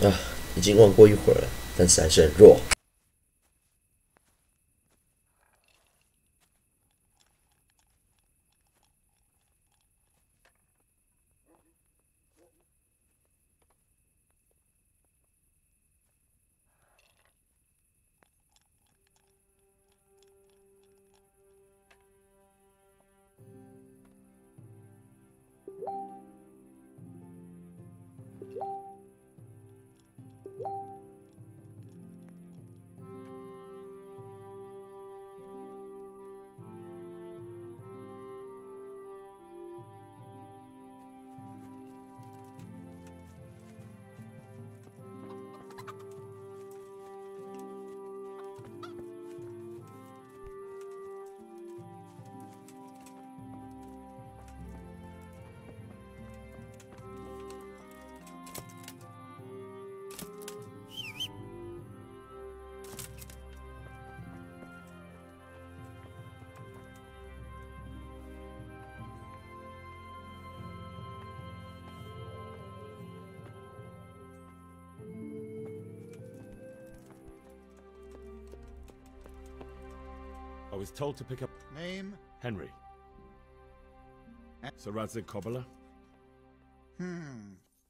啊，已经玩过一会儿了，但是还是很弱。I was told to pick up Name? Henry. Sarazig Cobbler.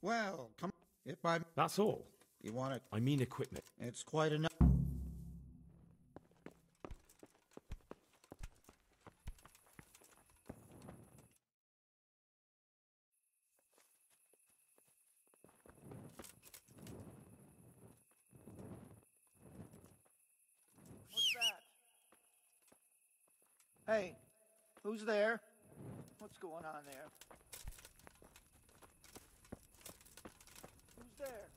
Well, come. If I'm. That's all. You want it? I mean equipment. It's quite enough. What's that? Hey, who's there? What's going on there? Who's there?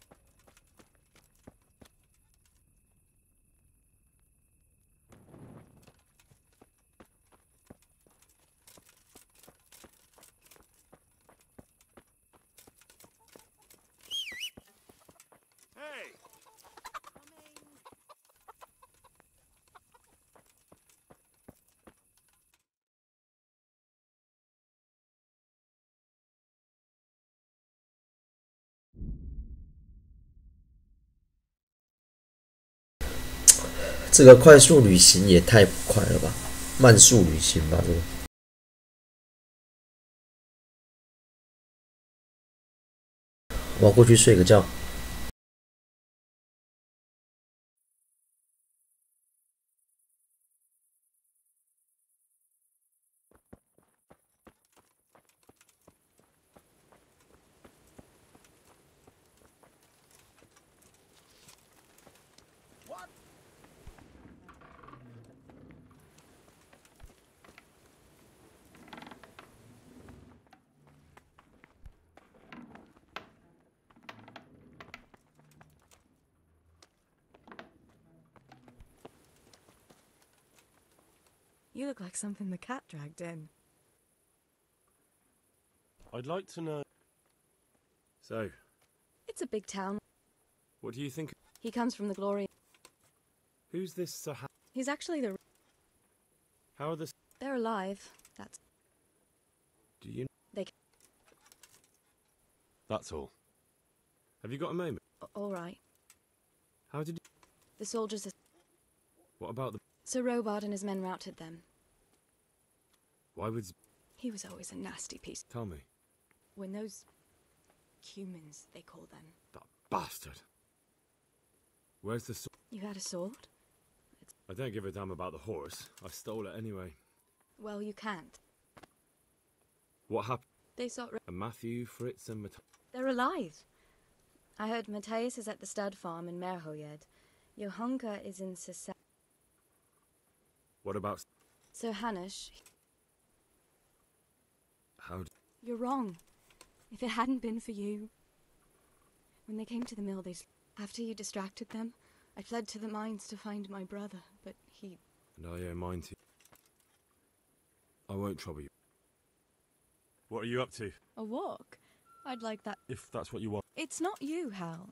Hey! .这个快速旅行也太不快了吧，慢速旅行吧，这个。我要过去睡个觉。You look like something the cat dragged in. I'd like to know. So, It's a big town. what do you think? He comes from the glory. Who's this Sahara? He's actually the... How are the... They're alive. That's... Do you... They... That's all. Have you got a moment? All right. How did you... The soldiers... What about the... Sir Robard and his men routed them. Why would... He was always a nasty piece. Tell me. When those... humans, they call them. That bastard. Where's the... You had a sword? I don't give a damn about the horse. I stole it anyway. Well, you can't. What happened? They sought... And Matthew, Fritz and They're alive. I heard Matthias is at the stud farm in Merhoyed. Johanka is in Sasa... What about... Sir Hanush... How... You're wrong. If it hadn't been for you... When they came to the mill, they... After you distracted them, I fled to the mines to find my brother, but he... And I owe mine to you. I won't trouble you. What are you up to? A walk? I'd like that... If that's what you want. It's not you, Hal.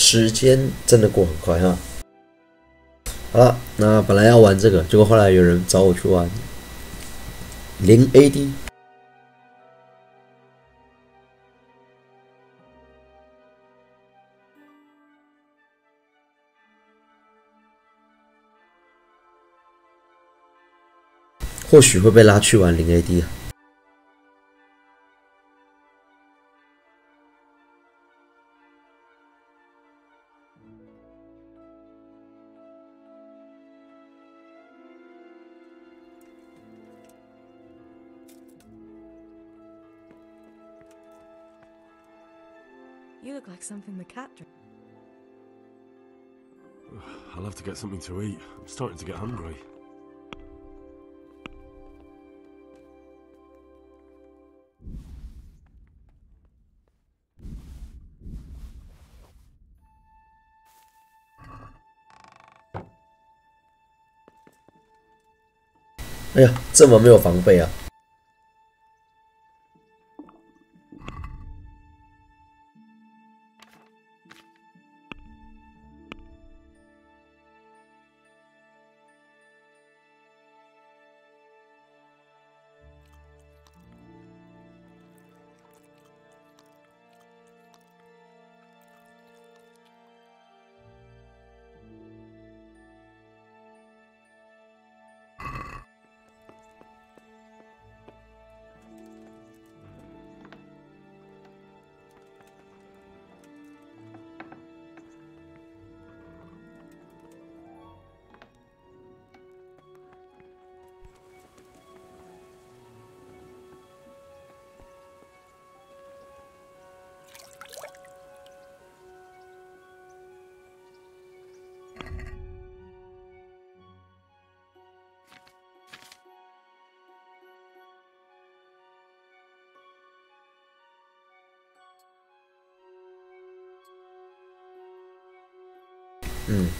时间真的过很快哈。好了，那本来要玩这个，结果后来有人找我去玩零 AD。或许会被拉去玩零 AD 啊。You look like something the cat drank. I'll have to get something to eat. I'm starting to get hungry. 哎呀，这么没有防备啊！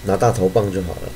拿大头棒就好了。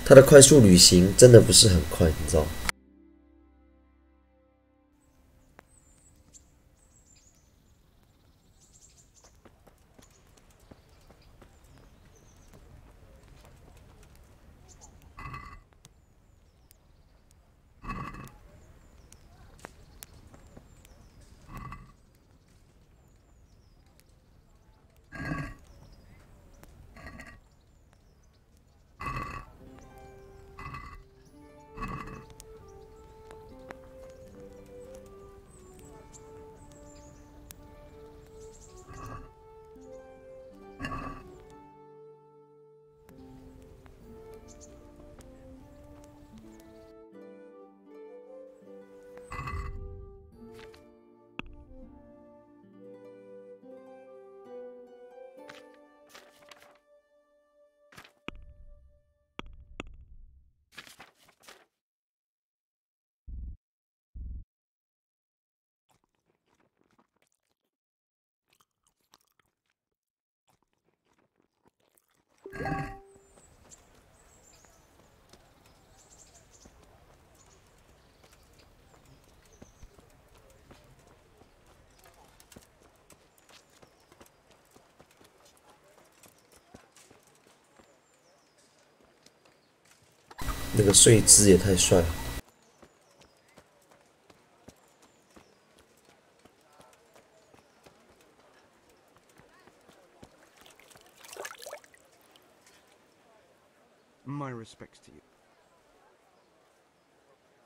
他的快速旅行真的不是很快，你知道吗？那个睡姿也太帅了。My respects to you.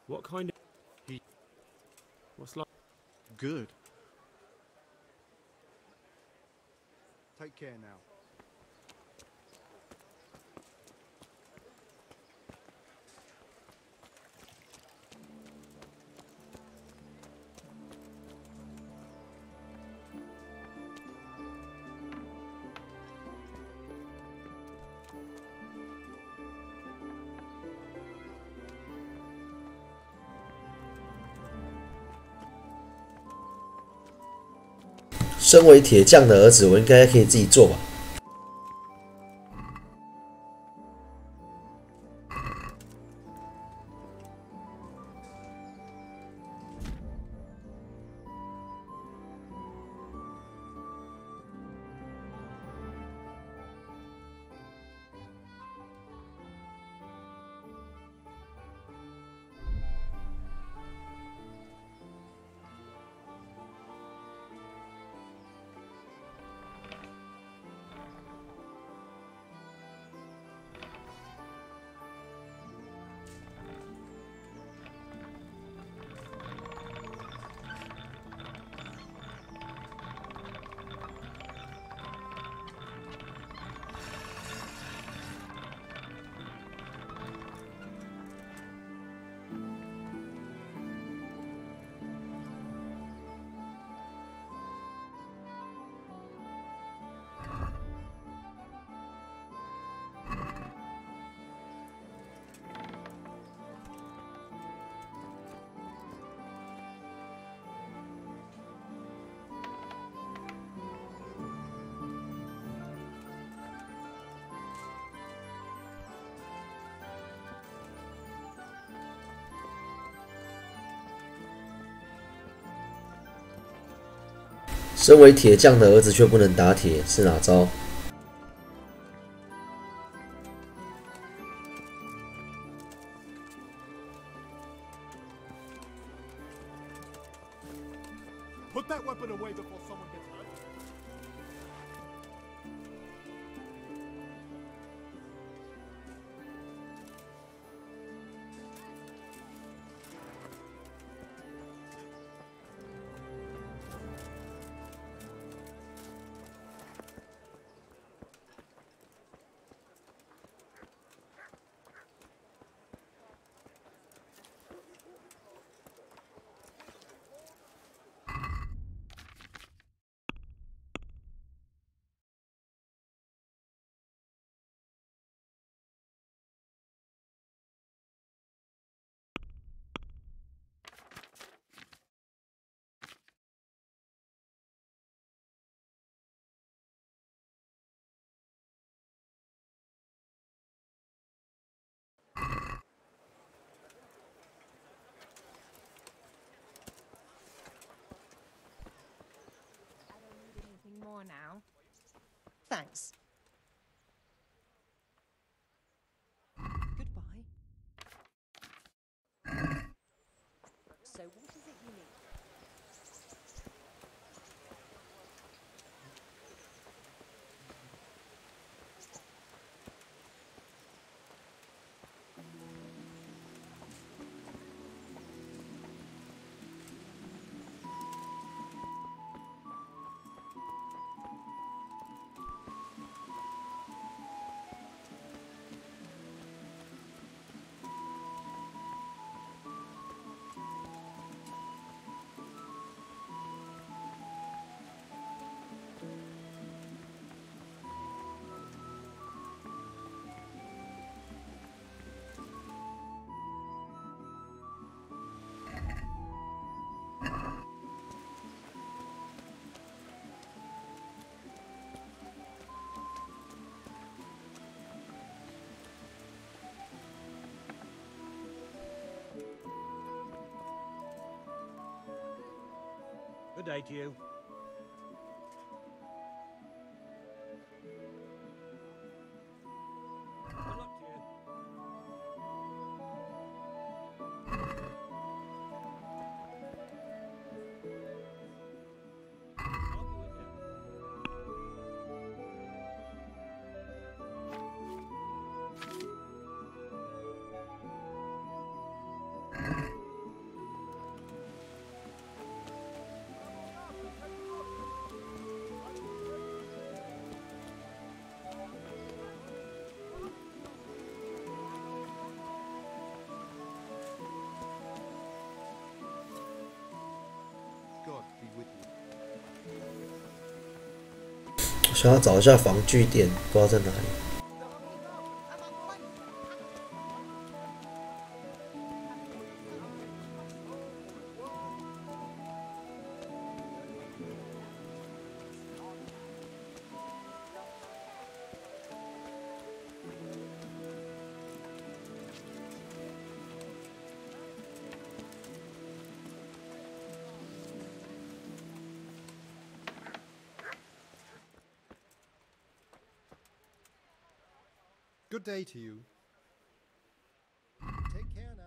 What kind of... He... What's like... Good. Take care now. 身为铁匠的儿子，我应该可以自己做吧。身为铁匠的儿子却不能打铁，是哪招？ Put that weapon away before someone gets hurt. More now. Thanks. Goodbye. So what is it you need? Good day to you. Good luck to you. I'll be with you. 想要找一下防具店，不知道在哪里。Good day to you. Take care now.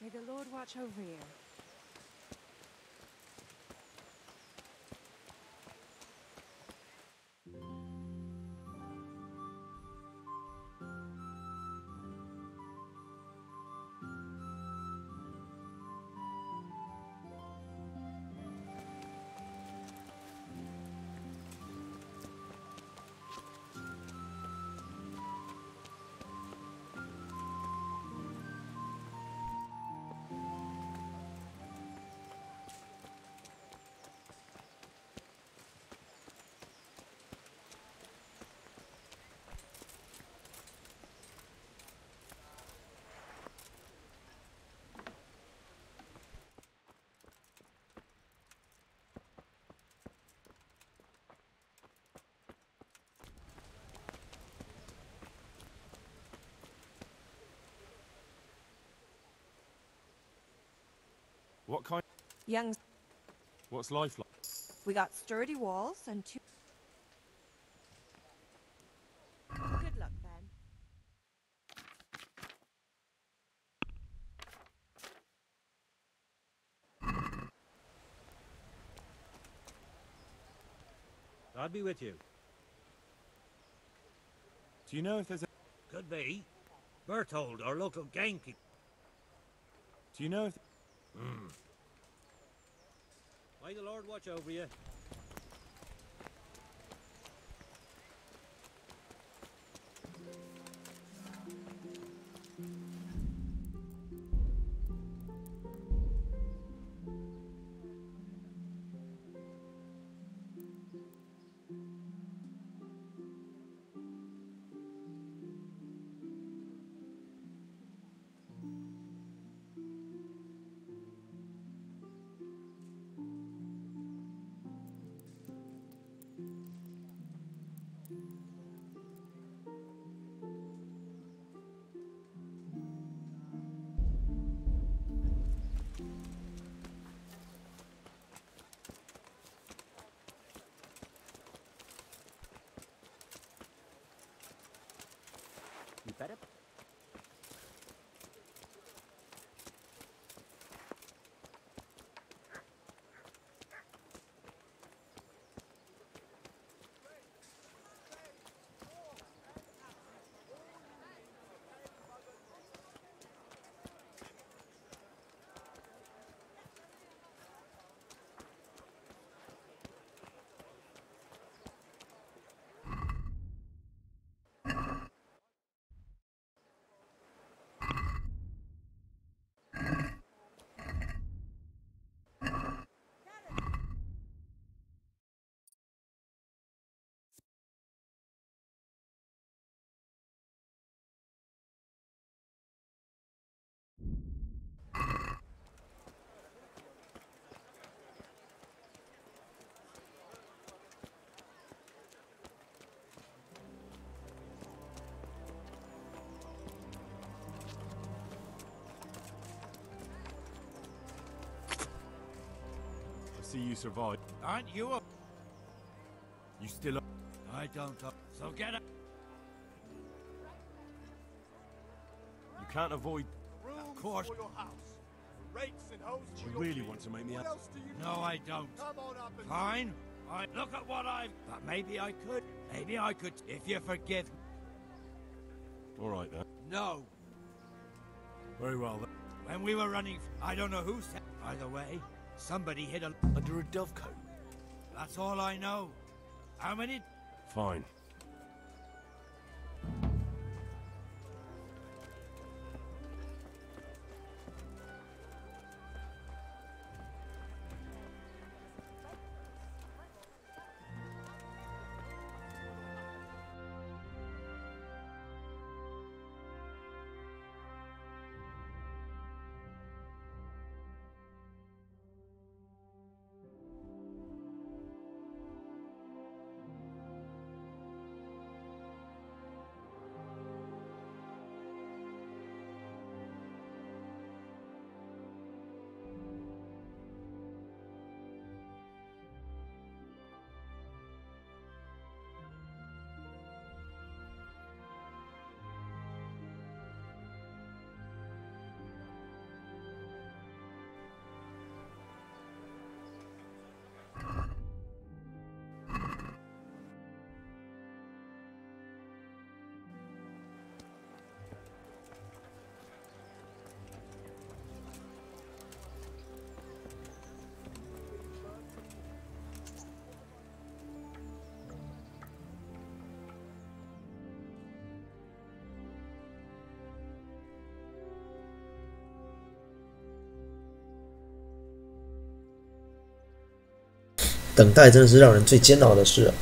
May the Lord watch over you. What kind? Young, What's life like? we got sturdy walls and two. Good luck, then. I'll be with you. Do you know if there's a... Could be. Berthold, our local gamekeeper. Do you know if... May the Lord watch over you. You better see you survive. Aren't you a... You still up? I don't... So get up. You can't avoid... Of course. For your house. Rakes and hoes for You your really feet. want to make me What up? else do you No, need? I don't. Come on up and Fine. I look at what I've... But maybe I could. Maybe I could, if you forgive... All right, then. No. Very well, then. When we were running... I don't know who said... By the way, somebody hid a... Under a dovecote? That's all I know. How many... Fine.等待真的是让人最煎熬的事啊。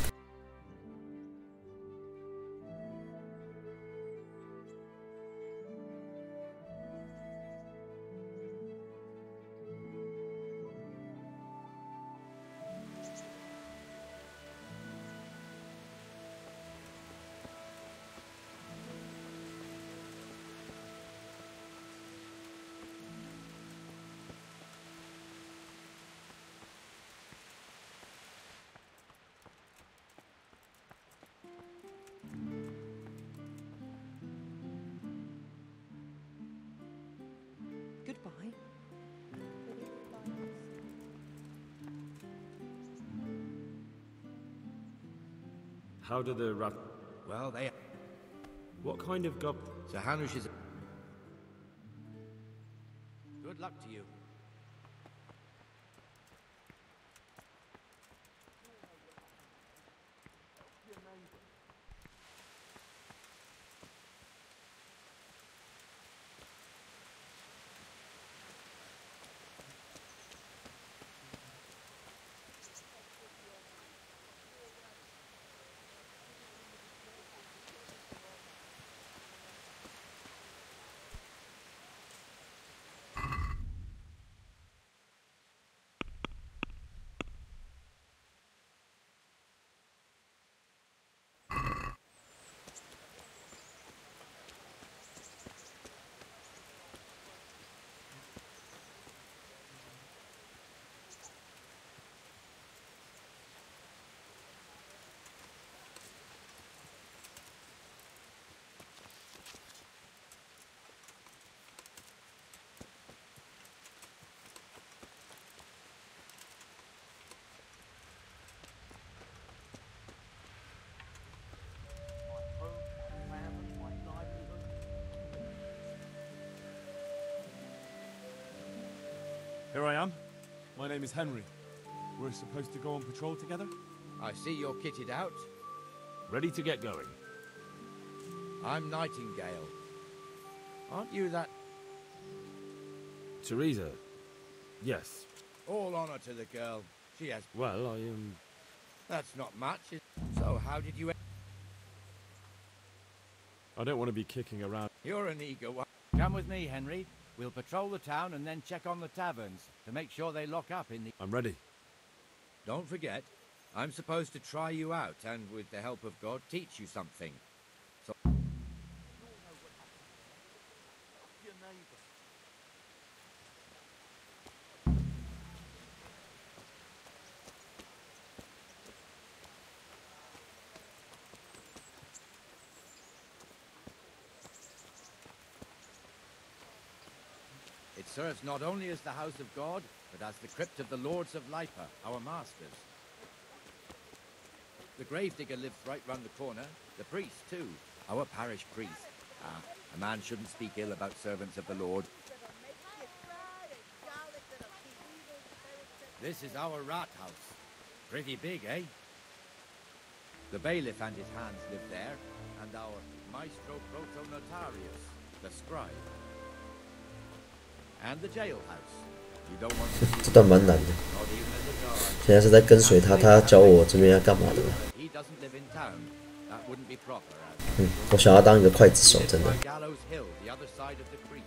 Goodbye. How do the rat... Well, they... What kind of gob... So Hanush is... Good luck to you. Here I am. My name is Henry. We're supposed to go on patrol together? I see you're kitted out. Ready to get going. I'm Nightingale. Aren't you that... Teresa? Yes. All honor to the girl. She has... Well, I am... That's not much. So how did you... I don't want to be kicking around. You're an eager one. Come with me, Henry. We'll patrol the town and then check on the taverns to make sure they lock up in the... I'm ready. Don't forget, I'm supposed to try you out and, with the help of God, teach you something. So... serves not only as the house of God, but as the crypt of the lords of Lipa, our masters. The gravedigger lives right round the corner. The priest, too. Our parish priest. Ah, a man shouldn't speak ill about servants of the Lord. This is our rat house. Pretty big, eh? The bailiff and his hands live there, and our maestro protonotarius, the scribe. And the jailhouse. You don't want to see 这段蛮难的。 not even as a guard. 现在是在跟随他，他要教我这边要干嘛的吧？ He doesn't live in town. That wouldn't be proper. As 我想要当一个刽子手，真的 by。Gallows Hill, the other side of the creek.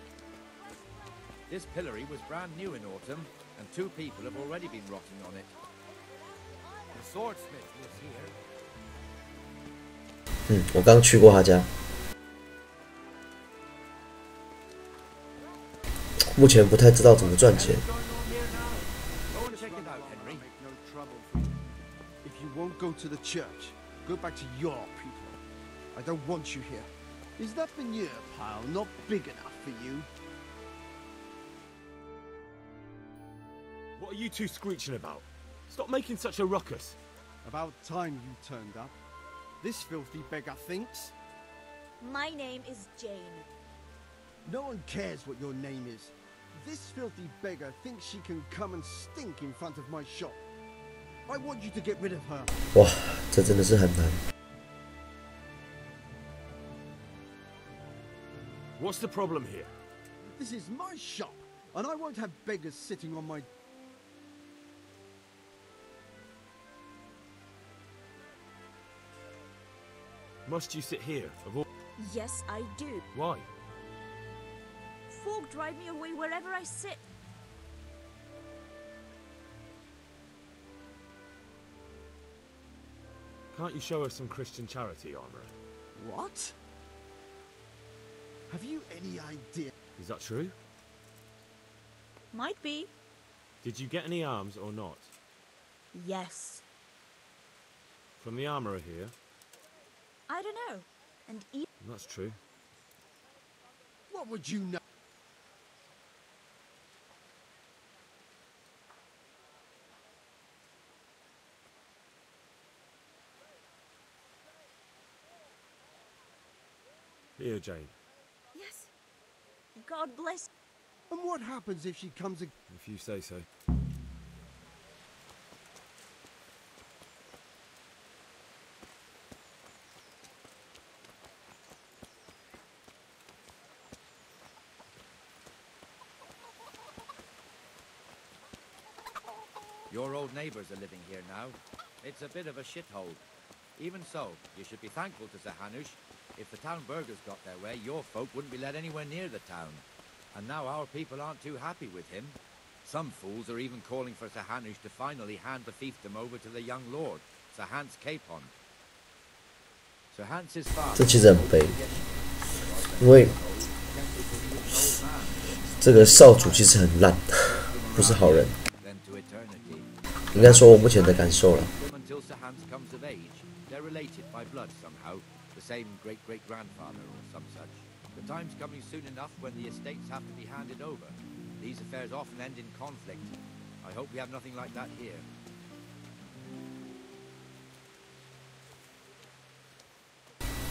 This pillory was brand new in autumn, and 2 people have already been rotting on it. The swordsmith lives here. 我刚去过他家，目前不太知道怎么赚钱。 Go and check it out, Henry. Make no trouble for you. If you won't go to the church, go back to your people. I don't want you here. Is that manure pile not big enough for you? What are you two screeching about? Stop making such a ruckus. About time you turned up. This filthy beggar thinks. My name is Jane. No one cares what your name is. This filthy beggar thinks she can come and stink in front of my shop. I want you to get rid of her. 哇，这真的是很难。 What's the problem here? This is my shop, and I won't have beggars sitting on my... Must you sit here? Of all... Yes, I do. Why? Folk drive me away wherever I sit. Can't you show us some Christian charity, Armourer? What? Have you any idea? Is that true? Might be. Did you get any arms or not? Yes. From the Armourer here? I don't know. And That's true. What would you know? Here, Jane. yes. God bless. And what happens if she comes again? If you say so. Your old neighbours are living here now. It's a bit of a shithole. Even so, you should be thankful to Sir Hanush. If the town burghers got their way, your folk wouldn't be let anywhere near the town. And now our people aren't too happy with him. Some fools are even calling for Sir Hanush to finally hand the fiefdom over to the young lord, Sir Hans Capon. Sir Hans's father... 这其实很悲，因为这个少主其实很烂，不是好人。 then to eternity. 应该说我目前的感受了。 Until Sir Hans comes of age, they're related by blood somehow, the same great-great-grandfather or some such. The time's coming soon enough when the estates have to be handed over. These affairs often end in conflict. I hope we have nothing like that here.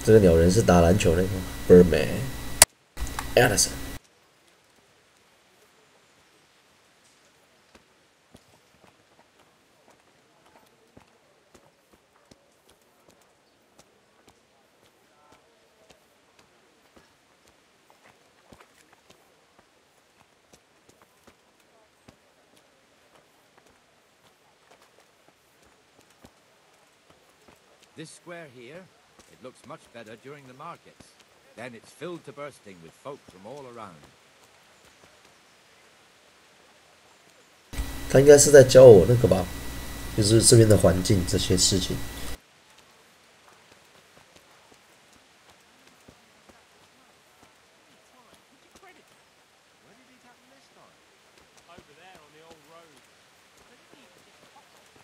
这个鸟人是打篮球那个 Birdman Anderson。 This square here, it looks much better during the markets. Then it's filled to bursting with folk from all around. 他应该是在教我那个吧，就是这边的环境这些事情。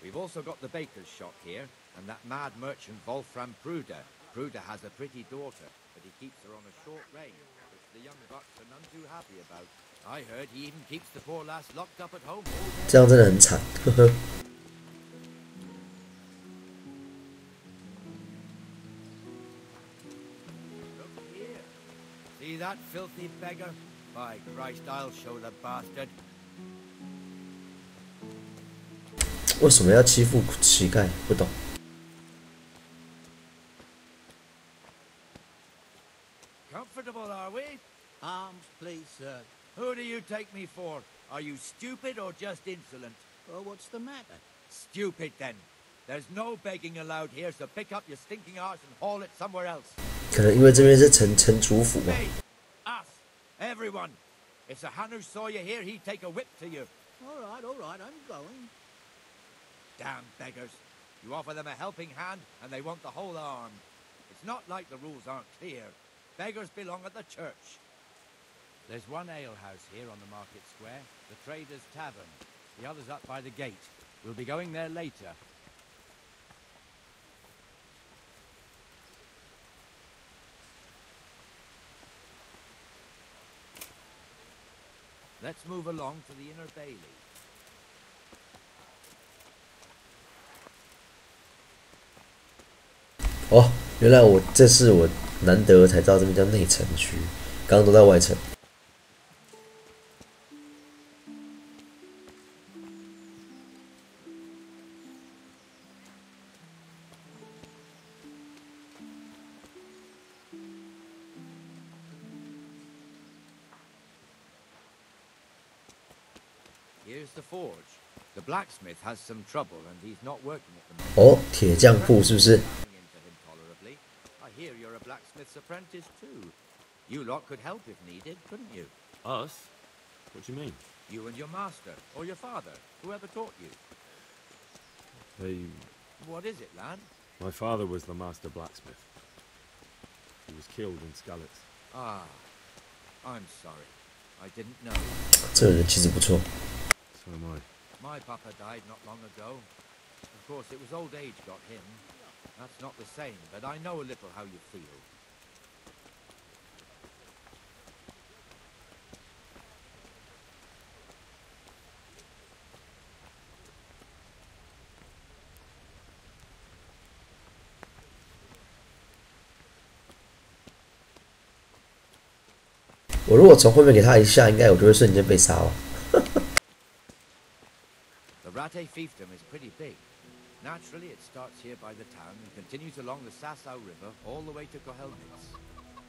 We've also got the baker's shop here, and that mad merchant Wolfram Pruder. Pruder has a pretty daughter, but he keeps her on a short rein, which the young bucks are none too happy about. I heard he even keeps the poor lass locked up at home. 这样真的很惨，呵呵。Look here. See that filthy beggar? By Christ, I'll show the bastard. 为什么要欺负乞丐？不懂。 Comfortable, are we? Arms, please, sir. Who do you take me for? Are you stupid or just insolent? Oh, what's the matter? Stupid, then. There's no begging allowed here, so pick up your stinking arse and haul it somewhere else. 可能因为这边是城主府吧。 Me, us, everyone. If Sir Hanush saw you here, he'd take a whip to you. All right, I'm going. Damn beggars. You offer them a helping hand, and they want the whole arm. It's not like the rules aren't clear. Beggars belong at the church. There's one alehouse here on the market square, the Trader's Tavern. The other's up by the gate. We'll be going there later. Let's move along to the inner bailey. 哦，原来这是我难得才知道这边叫内城区，刚刚都在外城。Here's the forge. The blacksmith has some trouble, and he's not working at the moment. 哦，铁匠铺是不是？ I hear you're a blacksmith's apprentice too. You lot could help if needed, couldn't you? Us? What do you mean? You and your master, or your father, whoever taught you. What is it, lad? My father was the master blacksmith. He was killed in Skalitz. Ah, I'm sorry. I didn't know. 这人气质不错。 So am I. My papa died not long ago. Of course, it was old age got him. That's not the same, but I know a little how you feel. 我如果从后面给他一下，应该我就会瞬间被杀了。The Rate fiefdom is pretty big. Naturally, it starts here by the town and continues along the Sasau River all the way to Kohelnitz.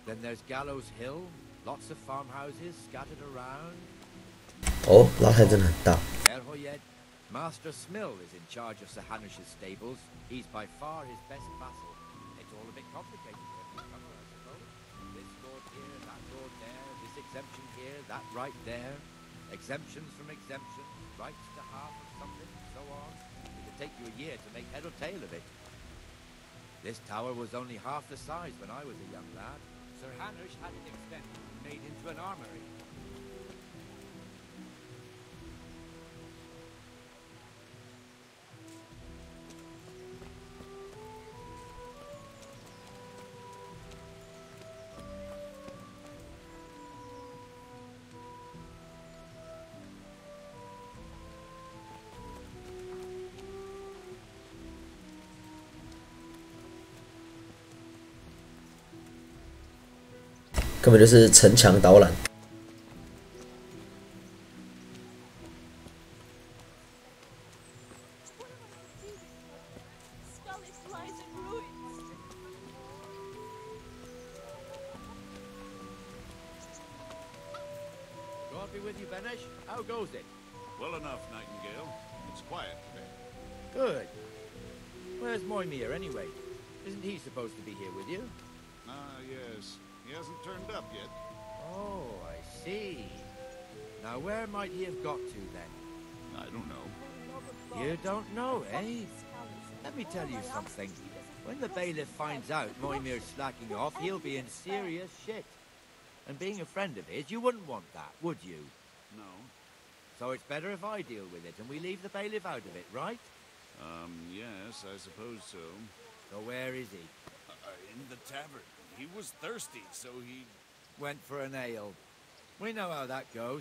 Then there's Gallows Hill, lots of farmhouses scattered around. 哦，拉太真的很大。 Erhoyed, Master Smill is in charge of Sir Hanush's stables. He's by far his best vassal. It's all a bit complicated for a newcomer, I suppose. This lord here, that lord there, this exemption here, that right there. Exemptions from exemptions, rights to half of something, and so on. It would take you a year to make head or tail of it. This tower was only half the size when I was a young lad. Sir Hanush had it extended and made into an armory.根本就是城墙导览。 God be with you, Benesh. How goes it? Well enough, Nightingale. It's quiet today. Good. Where's Moimir, anyway? Isn't he supposed to be here with you? Ah, yes. He hasn't turned up yet. Oh, I see. Now, where might he have got to, then? I don't know. You don't know, eh? Let me tell you something. When the bailiff finds out Moimir's slacking off, he'll be in serious shit. And being a friend of his, you wouldn't want that, would you? No. So it's better if I deal with it and we leave the bailiff out of it, right? Yes, I suppose so. So where is he? In the tavern. He was thirsty, so he... Went for an ale. We know how that goes.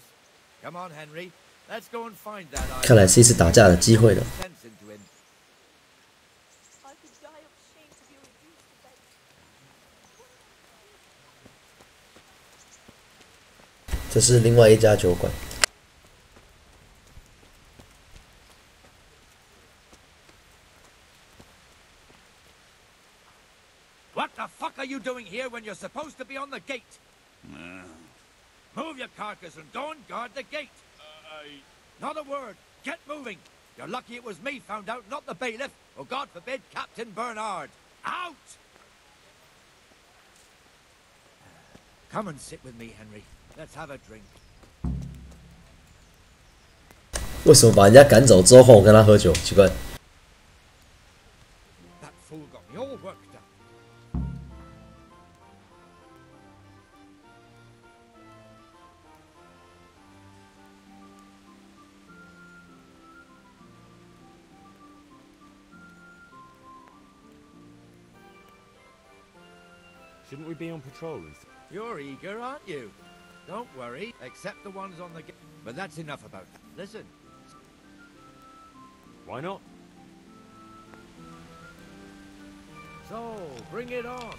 Come on, Henry. Let's go and find that. 看来是一次打架的机会了。 Sense into him. I could die of shame to be reduced to that. 这是另外一家酒馆。 What the fuck are you doing here when you're supposed to be on the gate? Move your carcass and go and guard the gate. Not a word. Get moving. You're lucky it was me found out, not the bailiff, or God forbid, Captain Bernard. Out! Come and sit with me, Henry. Let's have a drink. 为什么把人家赶走之后换我跟他喝酒？奇怪。 That fool got me all worked up. Shouldn't we be on patrol? You're eager, aren't you? Don't worry, except the ones on the gate. But that's enough about that. Listen. Why not? So, bring it on.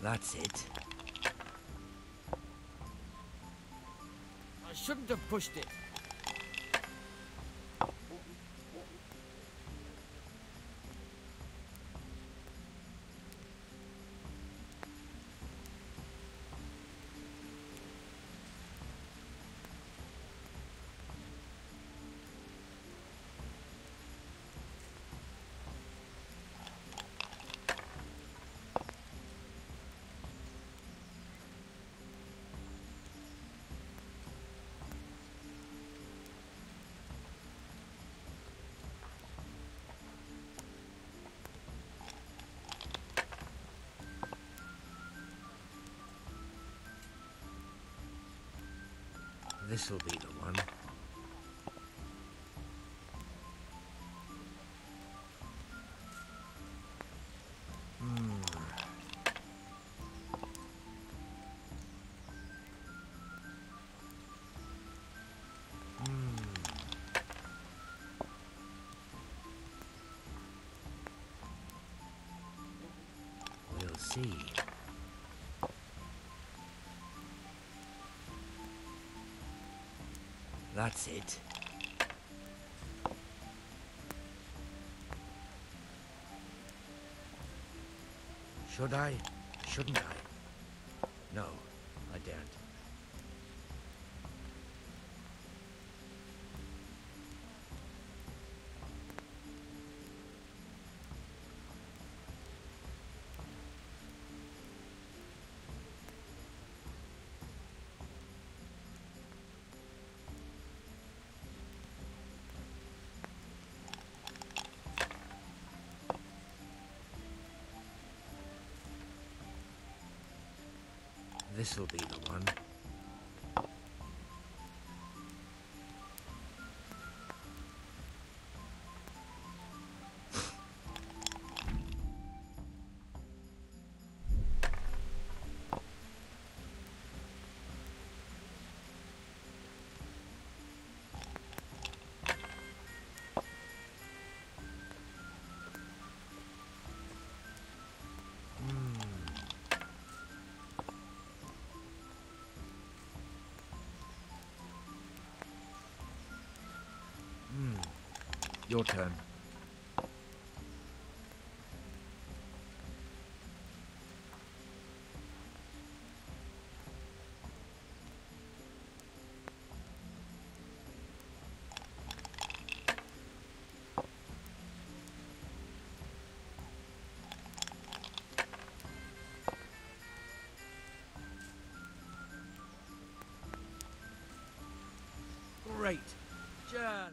That's it. I shouldn't have pushed it. This'll be the one. see. That's it. Should I? Shouldn't I? No, I daren't. This'll be the one. Your turn. Great. Just...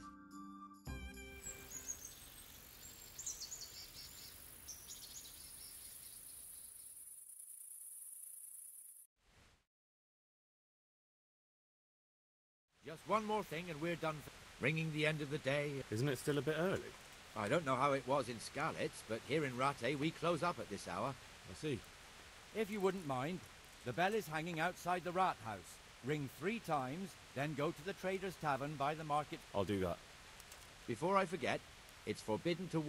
Just one more thing and we're done. Ringing the end of the day. Isn't it still a bit early? I don't know how it was in Scarlet's, but here in Rattay we close up at this hour. I see. If you wouldn't mind, the bell is hanging outside the rat house. Ring 3 times, then go to the Trader's Tavern by the market. I'll do that. Before I forget, it's forbidden to...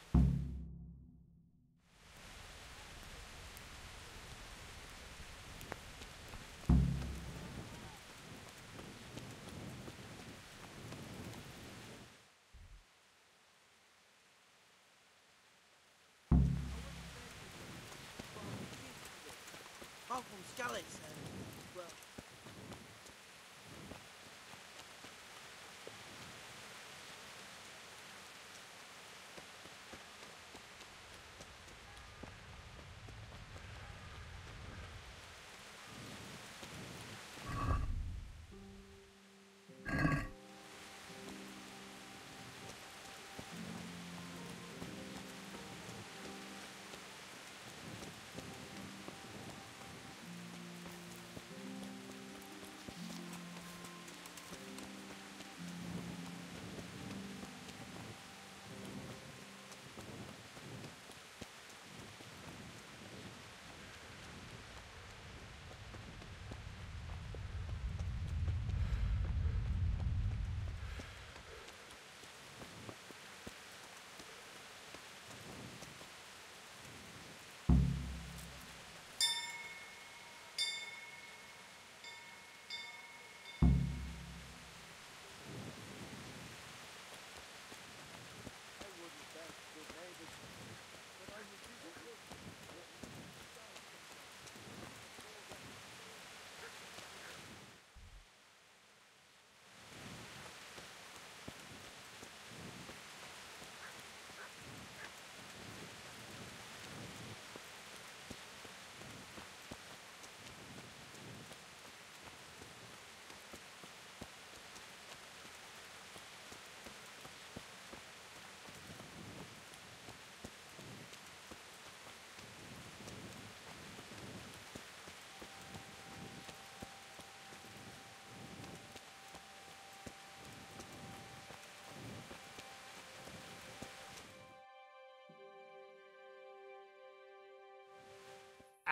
Apart from Scarlet's, well...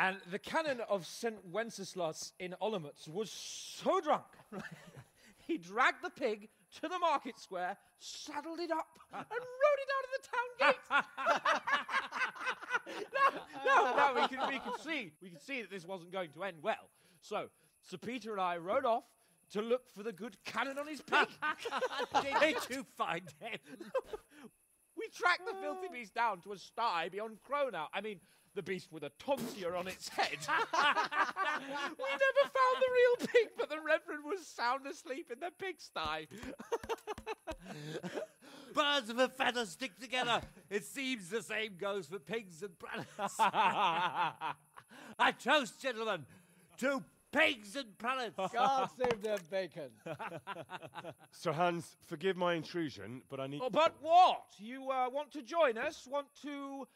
And the canon of St. Wenceslas in Olomouc was so drunk, he dragged the pig to the market square, saddled it up, and rode it out of the town gate. Now, we could see that this wasn't going to end well. So Sir Peter and I rode off to look for the good cannon on his pig. Did you find him? We tracked the filthy beast down to a sty beyond Cronau. I mean, the beast with a tonsure on its head. We never found the real pig, but the Reverend was sound asleep in the pigsty. Birds of a feather stick together. It seems the same goes for pigs and prelates. I toast, gentlemen, to pigs and prelates. God save the bacon. Sir Hans, forgive my intrusion, but I need... Oh, but what? You want to join us? Want to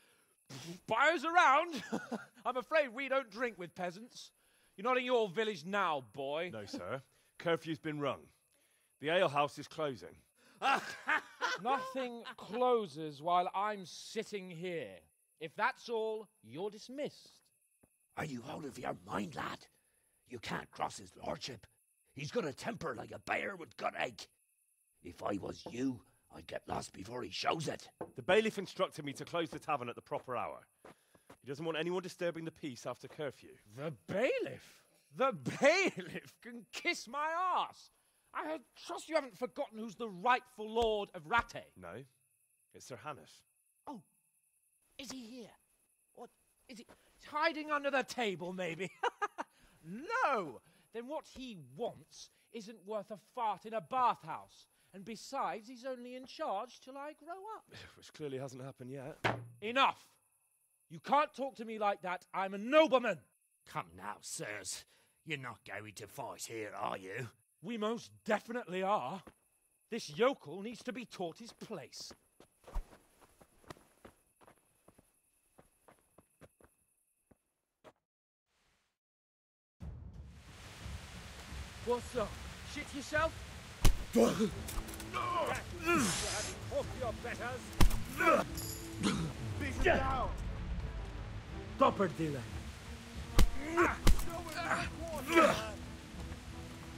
buy us around? I'm afraid we don't drink with peasants. You're not in your village now, boy. No, sir. Curfew's been rung. The alehouse is closing. Nothing closes while I'm sitting here. If that's all, you're dismissed. Are you out of your mind, lad? You can't cross his lordship. He's got a temper like a bear with gut ache. If I was you, I'd get lost before he shows it. The bailiff instructed me to close the tavern at the proper hour. He doesn't want anyone disturbing the peace after curfew. The bailiff? The bailiff can kiss my arse. I trust you haven't forgotten who's the rightful lord of Rattay. No, it's Sir Hannes. Oh, is he here? What, is he hiding under the table, maybe? No! Then what he wants isn't worth a fart in a bathhouse. And besides, he's only in charge till I grow up. Which clearly hasn't happened yet. Enough! You can't talk to me like that. I'm a nobleman. Come now, sirs. You're not going to fight here, are you? We most definitely are. This yokel needs to be taught his place. What's up? Shit yourself? Talk your betters. Beat him down! Dopper dealer.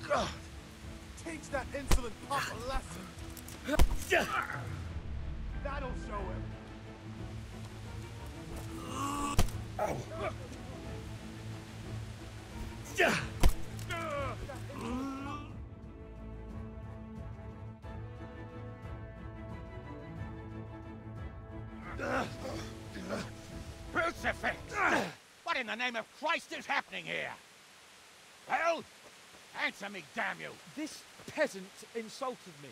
God! Teach that insolent pup a lesson! That'll show him! Crucifix! What in the name of Christ is happening here? Well, answer me, damn you! This peasant insulted me.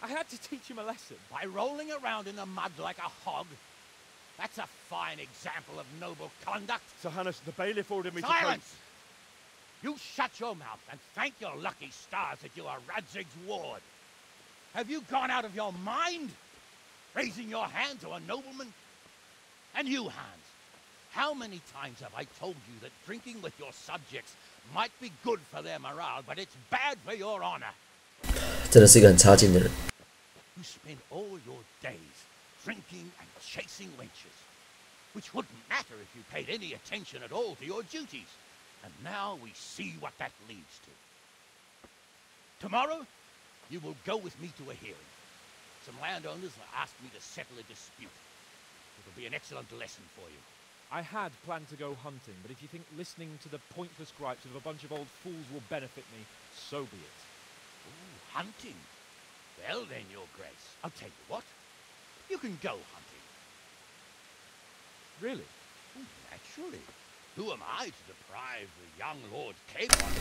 I had to teach him a lesson. By rolling around in the mud like a hog? That's a fine example of noble conduct. Sir Hannes, the bailiff ordered me Silence! You shut your mouth and thank your lucky stars that you are Radzig's ward. Have you gone out of your mind? Raising your hand to a nobleman? And you, Hans, how many times have I told you that drinking with your subjects might be good for their morale, but it's bad for your honor? 真的是一个很差劲的人。 You spend all your days drinking and chasing wenches, which wouldn't matter if you paid any attention at all to your duties. And now we see what that leads to. Tomorrow, you will go with me to a hearing. Some landowners will ask me to settle a dispute. It'll be an excellent lesson for you. I had planned to go hunting, but if you think listening to the pointless gripes of a bunch of old fools will benefit me, so be it. Ooh, hunting? Well then, Your Grace, I'll tell you what. You can go hunting. Really? Ooh, naturally. Who am I to deprive the young Lord Capon?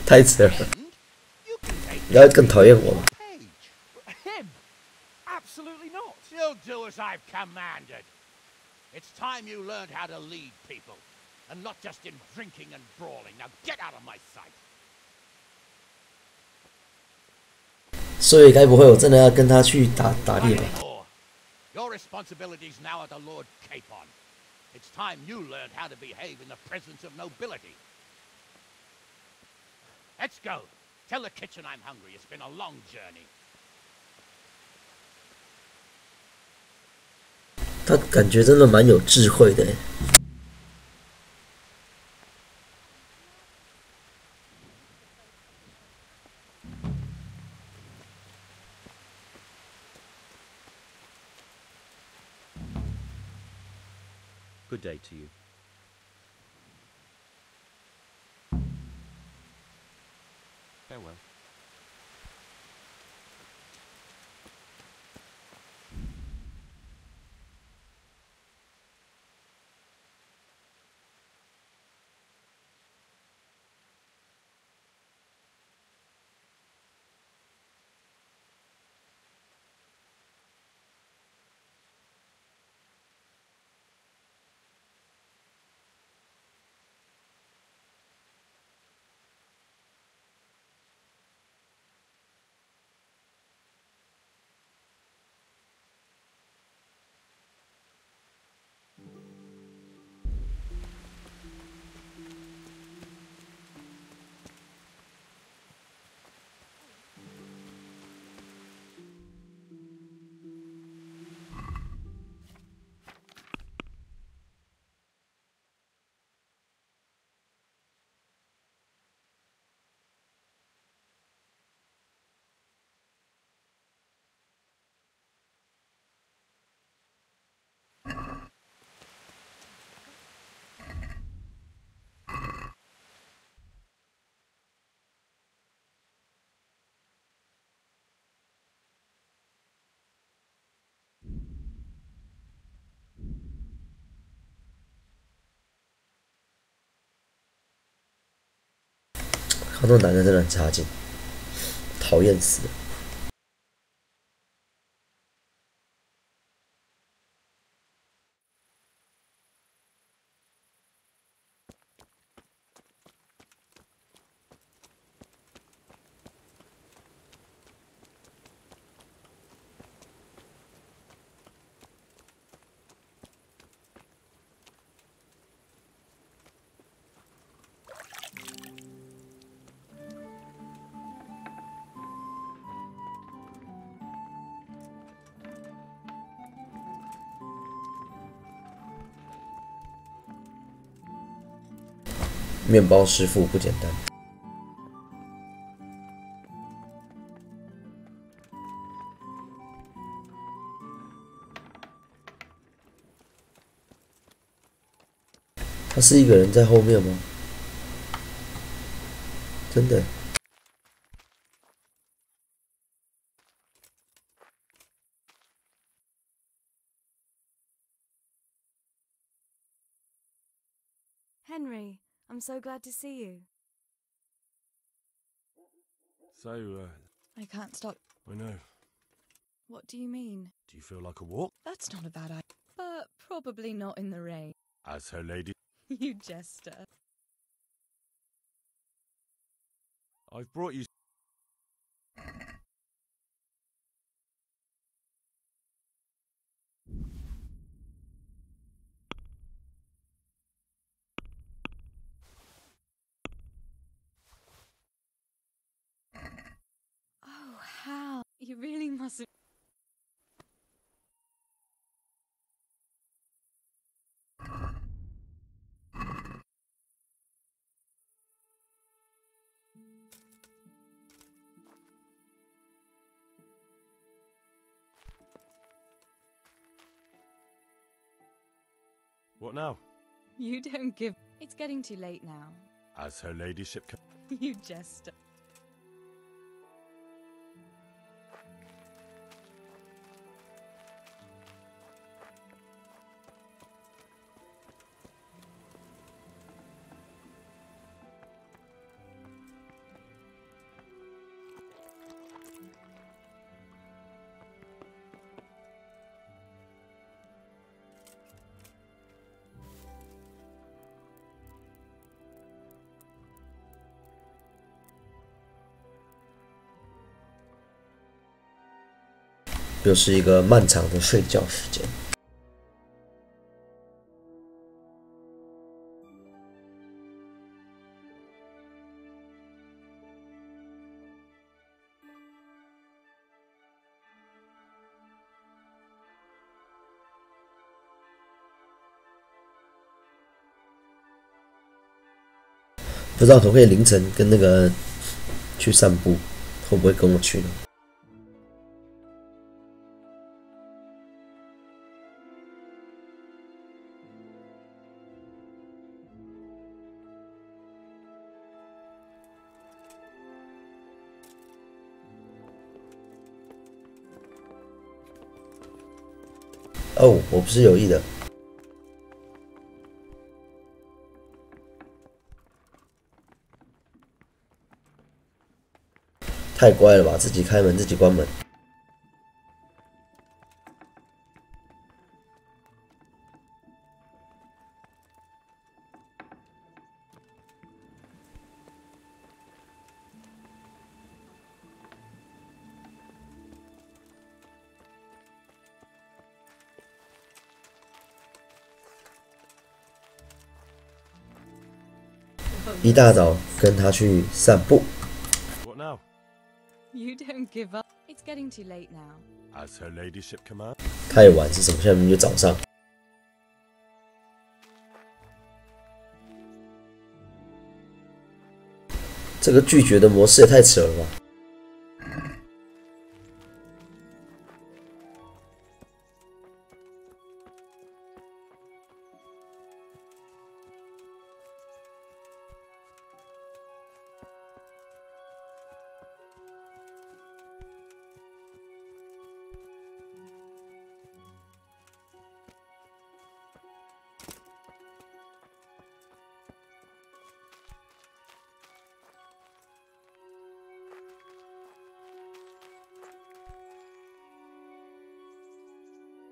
太扯了！你要更讨厌我吗？ Him? Absolutely not. You'll do as I've commanded. It's time you learned how to lead people, and not just in drinking and brawling. Now get out of my sight. 所以该不会我真的要跟他去打猎吧？ Your responsibilities now are the Lord Capon. It's time you learned how to behave in the presence of nobility. Let's go. Tell the kitchen I'm hungry. It's been a long journey. 他感觉真的蛮有智慧的。 Good day to you. Farewell. 看那男的真的很差劲，讨厌死了。面包师傅不简单。他是一个人在后面吗？真的。Henry, I'm so glad to see you. So, I can't stop. I know. What do you mean? Do you feel like a walk? That's not a bad idea. But probably not in the rain. As her lady, You jester. I've brought you. Oh, how? You really mustn't. What now? You don't give. It's getting too late now. As her ladyship. You jester.又是一个漫长的睡觉时间。不知道可不可以凌晨跟那个去散步，会不会跟我去呢？哦，我不是有意的。太乖了吧，自己开门自己关门。一大早跟他去散步。What now? You don't give up. It's getting too late now. As her ladyship commands. 太晚是什么？现在明明就早上。这个拒绝的模式也太扯了吧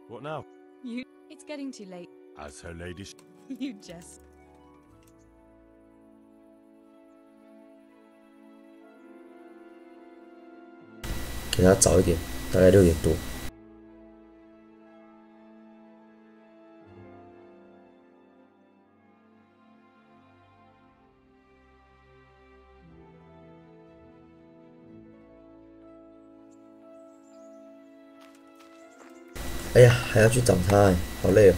！What now? It's getting too late. As her ladyship. You just. 给他早一点，大概6点多。哎呀，还要去找他哎，好累哦。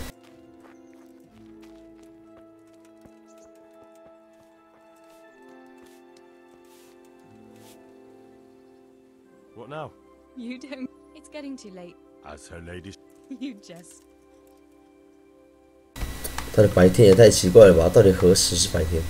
What now? You don't. It's getting too late. As her ladyship. You just. 他的白天也太奇怪了吧？到底何时是白天？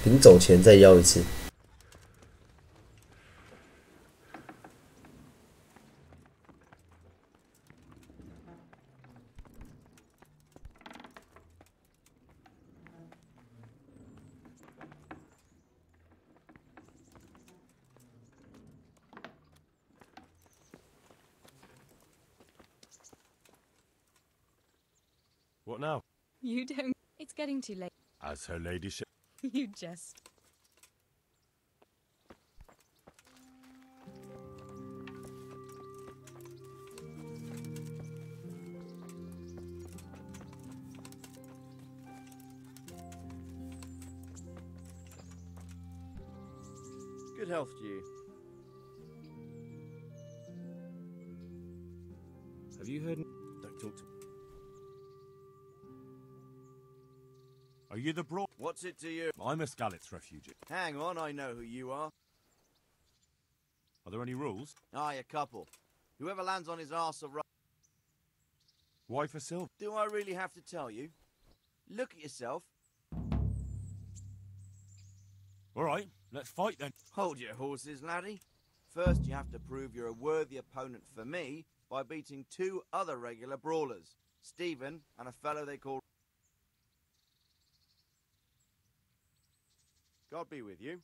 临走前再邀一次。What now? You don't. It's getting too late. As her ladyship. You just. Good health to you. Have you heard? Don't talk to me. Are you the broad? What's it to you? I'm a Skalitz refugee. Hang on, I know who you are. Are there any rules? Aye, a couple. Whoever lands on his arse or Why for silver? Do I really have to tell you? Look at yourself. All right, let's fight then. Hold your horses, laddie. First, you have to prove you're a worthy opponent for me by beating 2 other regular brawlers, Stephen and a fellow they call... God be with you.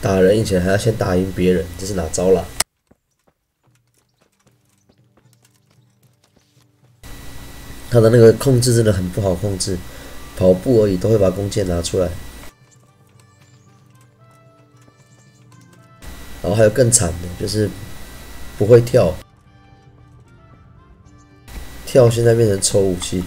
打人以前还要先打赢别人，这是哪招啦？他的那个控制真的很不好控制，跑步而已都会把弓箭拿出来。然后还有更惨的，就是不会跳，跳现在变成抽武器。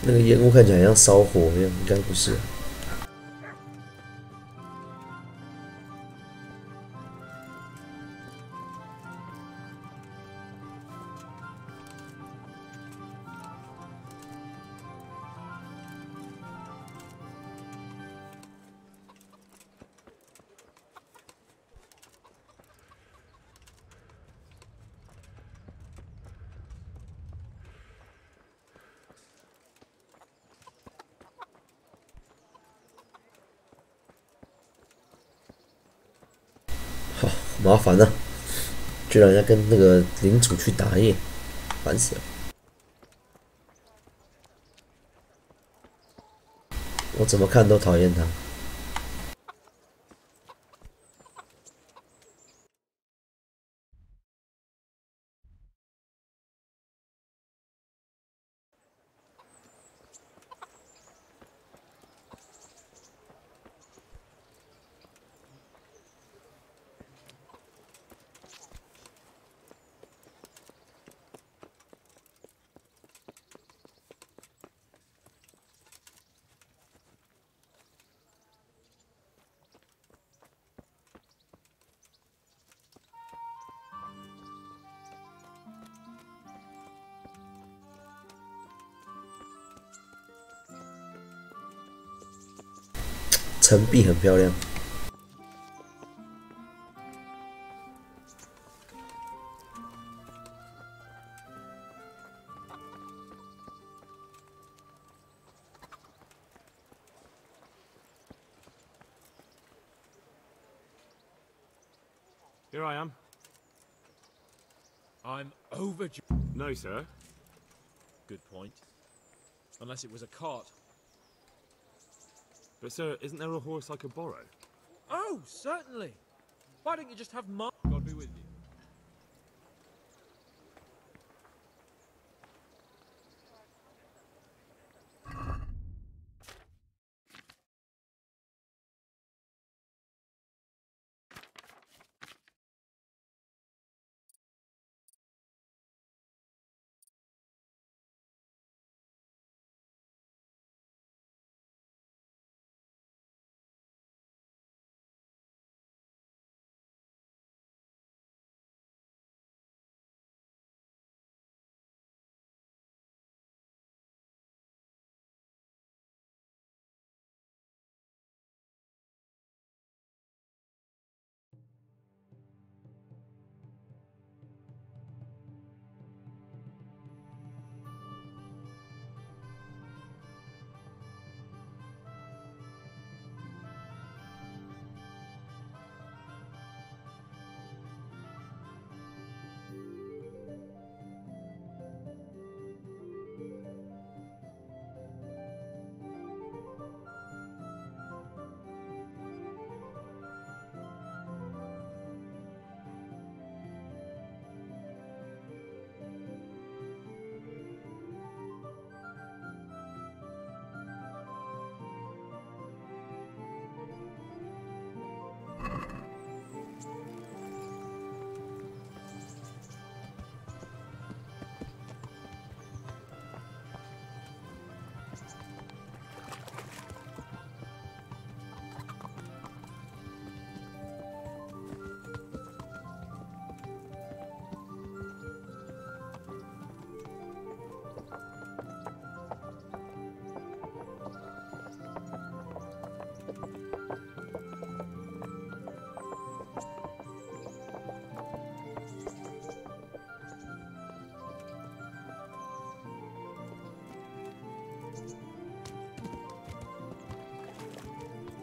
那个烟雾看起来像烧火一样，应该不是。好麻烦啊！居然要跟那个领主去打野，烦死了！我怎么看都讨厌他。城壁很漂亮。Here I am. I'm overdue. No, sir. Good point. Unless it was a cart. But, sir, isn't there a horse I could borrow? Oh, certainly. Why don't you just have mine? God be with you.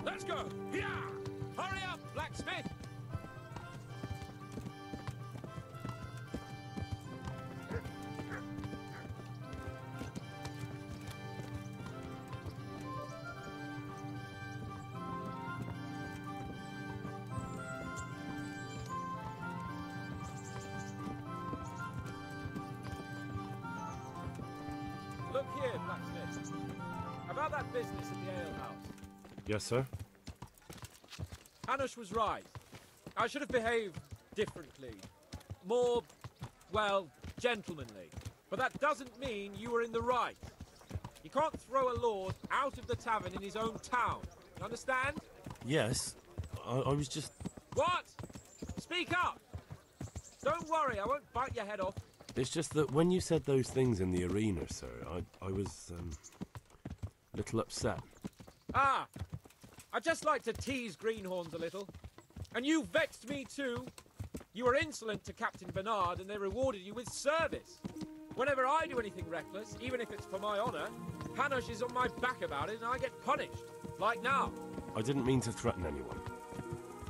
Let's go! Yeah! Hurry up, blacksmith! Look here, blacksmith. About that business at the ale house. Yes, sir? Hanush was right. I should have behaved differently. More, well, gentlemanly. But that doesn't mean you were in the right. You can't throw a lord out of the tavern in his own town. You understand? Yes. I was just... What? Speak up! Don't worry, I won't bite your head off. It's just that when you said those things in the arena, sir, I was, a little upset. Ah! I just like to tease greenhorns a little. And you vexed me too. You were insolent to Captain Bernard and they rewarded you with service. Whenever I do anything reckless, even if it's for my honor, Hanush is on my back about it and I get punished. Like now. I didn't mean to threaten anyone.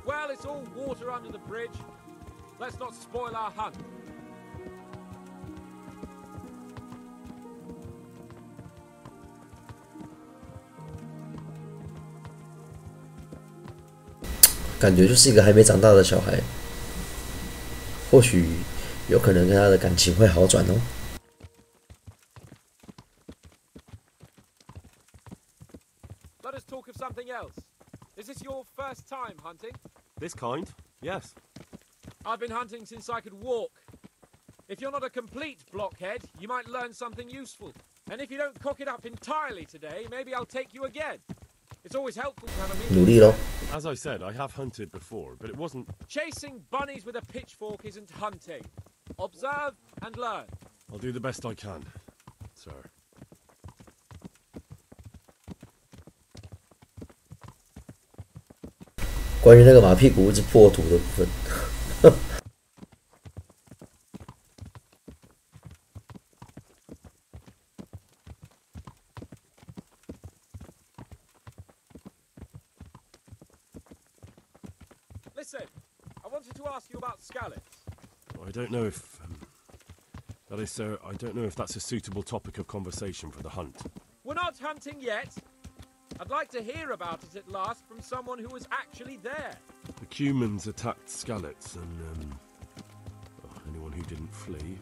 Well, it's all water under the bridge. Let's not spoil our hunt.感觉就是一个还没长大的小孩，或许有可能跟他的感情会好转哦。Let us talk of something else. Is this your first time hunting? This kind? Yes. I've been hunting since I could walk. If you're not a complete blockhead, you might learn something useful. And if you don't cock it up entirely today, maybe I'll take you again. It's always helpful to have a meeting. 努力咯。 As I said, I have hunted before, but it wasn't... Chasing bunnies with a pitchfork isn't hunting. Observe and learn. I'll do the best I can, sir. 关于那个马屁股一直破土的部分。Listen, I wanted to ask you about scallops. I don't know if... that is, sir, I don't know if that's a suitable topic of conversation for the hunt. We're not hunting yet. I'd like to hear about it at last from someone who was actually there. The Cumans attacked Skallets and, anyone who didn't flee.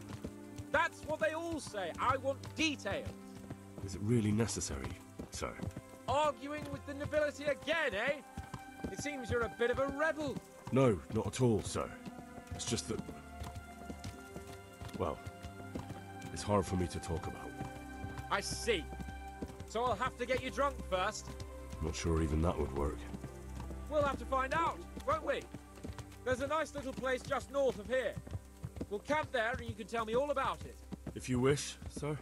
That's what they all say. I want details. Is it really necessary, sir? Arguing with the nobility again, eh? It seems you're a bit of a rebel. No, not at all, sir. It's just that... well, it's hard for me to talk about. I see. So I'll have to get you drunk first. Not sure even that would work. We'll have to find out, won't we? There's a nice little place just north of here. We'll camp there and you can tell me all about it. If you wish, sir.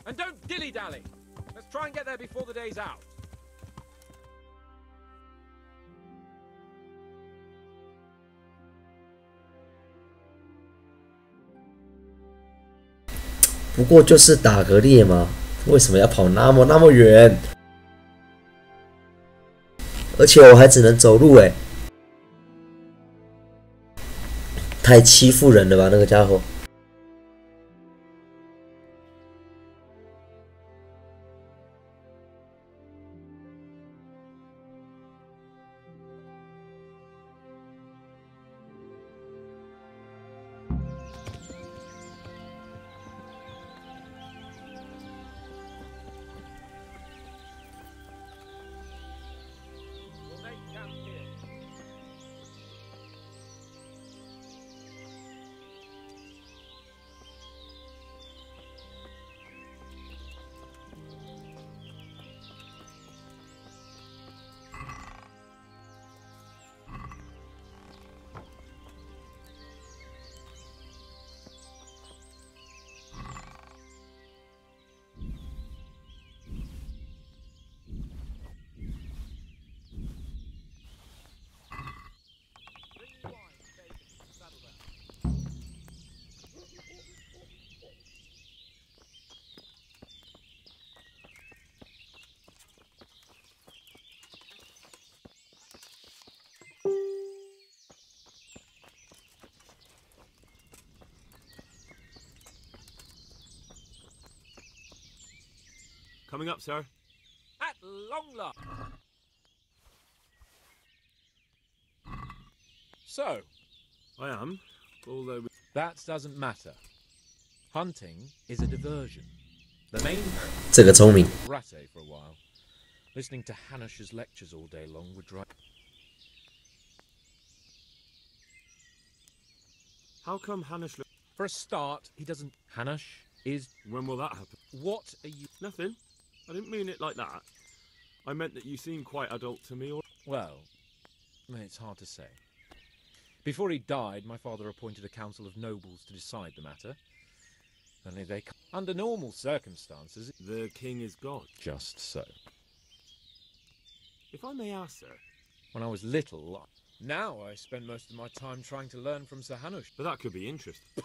And don't dilly-dally. Let's try and get there before the day's out. 不过就是打个猎嘛，为什么要跑那么远？而且我还只能走路哎，太欺负人了吧，那个家伙！ Coming up, sir. At long last. So, I am, although... That doesn't matter. Hunting is a diversion. The main... 这个聪明。 Ratte for a while. Listening to Hanush's lectures all day long would drive... How come Hanush... For a start, he doesn't... Hanush is... When will that happen? What are you... Nothing. I didn't mean it like that. I meant that you seem quite adult to me, or... Well, it's hard to say. Before he died, my father appointed a council of nobles to decide the matter. Only they... Under normal circumstances... The king is gone. Just so. If I may ask, sir... When I was little... Now I spend most of my time trying to learn from Sir Hanush. But that could be interesting.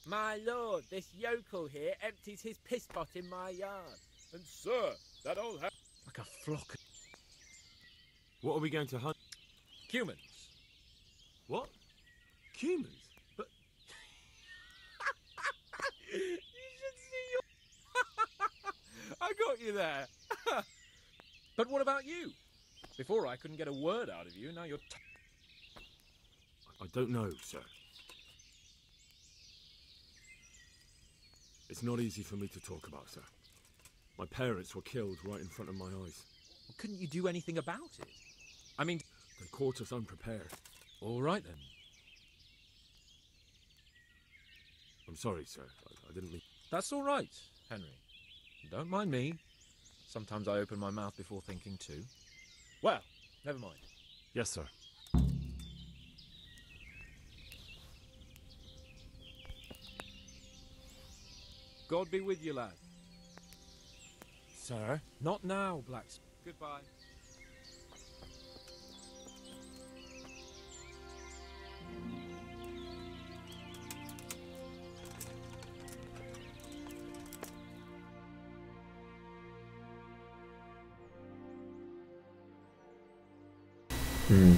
My lord, this yokel here empties his piss pot in my yard. And sir, that old... Like a flock of... What are we going to hunt? Humans. What? Humans? But... You should see your... I got you there. But what about you? Before I couldn't get a word out of you, now you're... I don't know, sir. It's not easy for me to talk about, sir. My parents were killed right in front of my eyes. Well, couldn't you do anything about it? I mean... They caught us unprepared. All right, then. I'm sorry, sir. I didn't mean... That's all right, Henry. Don't mind me. Sometimes I open my mouth before thinking, too. Well, never mind. Yes, sir. God be with you, lad. Sir? Not now, Blacksmith. Goodbye.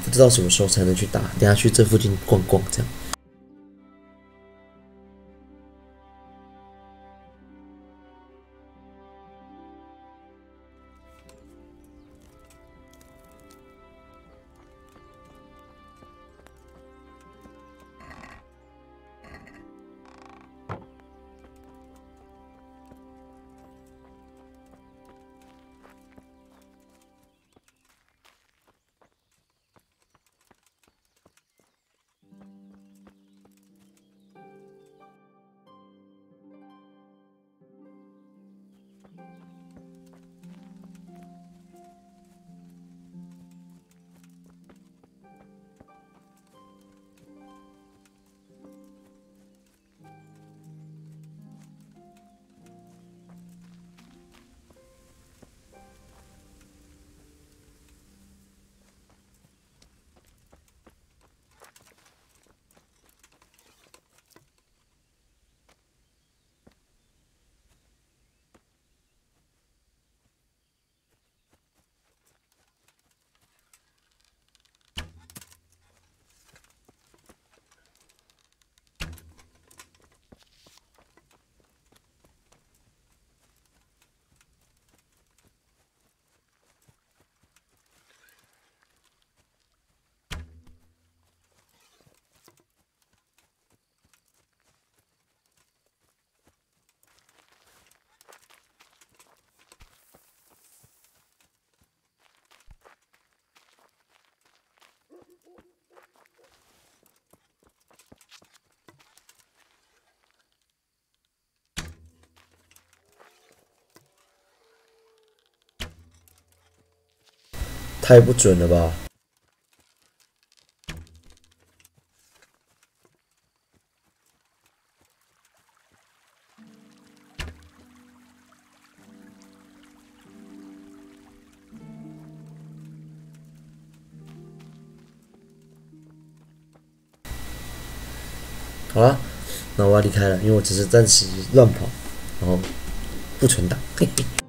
不知道什么时候才能去打，等下去这附近逛逛，这样。太不准了吧！好了，那我要离开了，因为我只是暂时乱跑，然后不存档，嘿嘿。